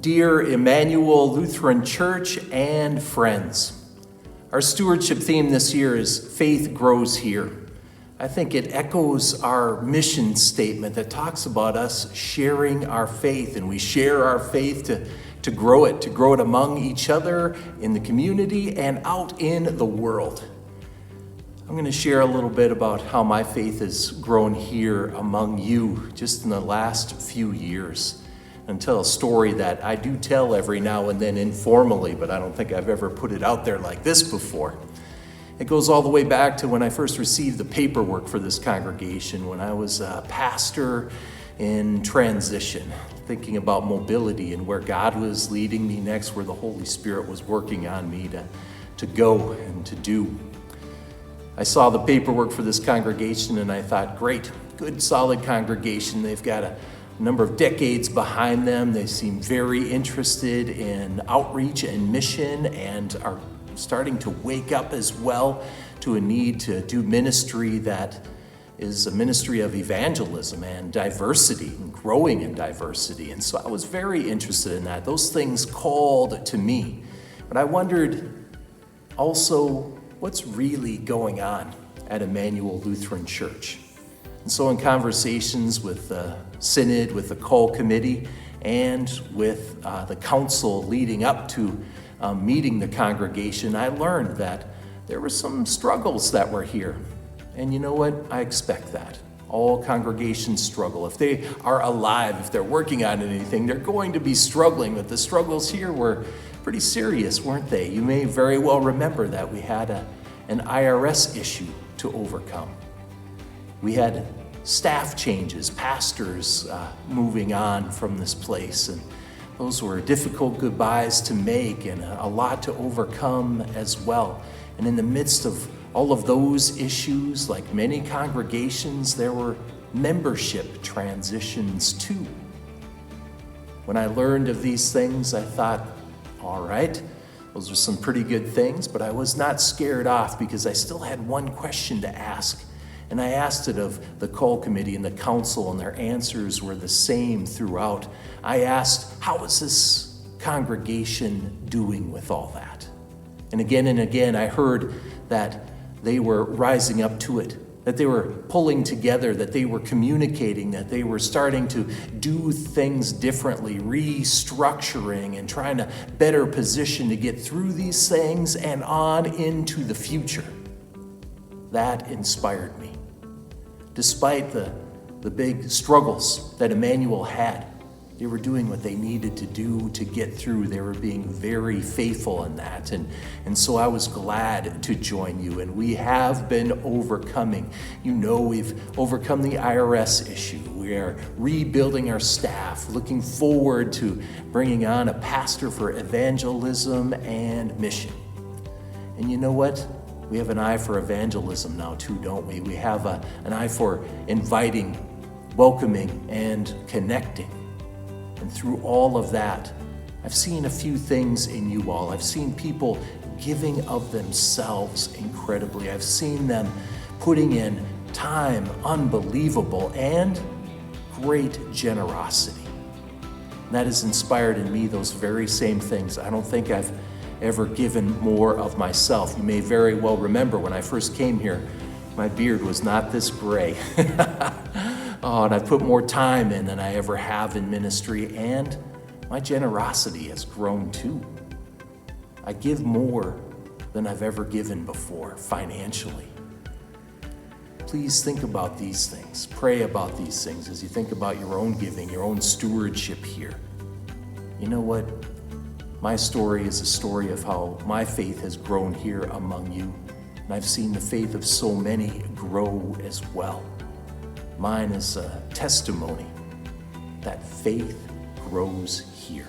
Dear Emmanuel Lutheran Church and friends, our stewardship theme this year is Faith Grows Here. I think it echoes our mission statement that talks about us sharing our faith, and we share our faith to grow it among each other in the community and out in the world. I'm going to share a little bit about how my faith has grown here among you just in the last few years. And tell a story that I do tell every now and then informally, but I don't think I've ever put it out there like this before. It goes all the way back to when I first received the paperwork for this congregation, when I was a pastor in transition, thinking about mobility and where God was leading me next, where the Holy Spirit was working on me to go and to do. I saw the paperwork for this congregation and I thought, great, good, solid congregation. They've got a number of decades behind them. They seem very interested in outreach and mission and are starting to wake up as well to a need to do ministry that is a ministry of evangelism and diversity and growing in diversity. And so I was very interested in that. Those things called to me. But I wondered also what's really going on at Emmanuel Lutheran Church. And so in conversations with the Synod, with the call committee, and with the council leading up to meeting the congregation, I learned that there were some struggles that were here. And you know what? I expect that. All congregations struggle. If they are alive, if they're working on anything, they're going to be struggling. But the struggles here were pretty serious, weren't they? You may very well remember that we had an IRS issue to overcome. We had staff changes, pastors moving on from this place, and those were difficult goodbyes to make and a lot to overcome as well. And in the midst of all of those issues, like many congregations, there were membership transitions too. When I learned of these things, I thought, all right, those are some pretty good things, but I was not scared off because I still had one question to ask. And I asked it of the call committee and the council, and their answers were the same throughout. I asked, how is this congregation doing with all that? And again, I heard that they were rising up to it, that they were pulling together, that they were communicating, that they were starting to do things differently, restructuring and trying to better position to get through these things and on into the future. That inspired me. Despite the big struggles that Emmanuel had, they were doing what they needed to do to get through. They were being very faithful in that. And so I was glad to join you. And we have been overcoming. You know, we've overcome the IRS issue. We are rebuilding our staff, looking forward to bringing on a pastor for evangelism and mission. And you know what? We have an eye for evangelism now too, don't we? We have an eye for inviting, welcoming, and connecting. And through all of that, I've seen a few things in you all. I've seen people giving of themselves incredibly. I've seen them putting in time, unbelievable, and great generosity. And that has inspired in me those very same things. I don't think I've ever given more of myself. You may very well remember when I first came here, my beard was not this gray. Oh, and I put more time in than I ever have in ministry, and my generosity has grown too. I give more than I've ever given before financially. Please think about these things. Pray about these things as you think about your own giving, your own stewardship here. You know what? My story is a story of how my faith has grown here among you, and I've seen the faith of so many grow as well. Mine is a testimony that faith grows here.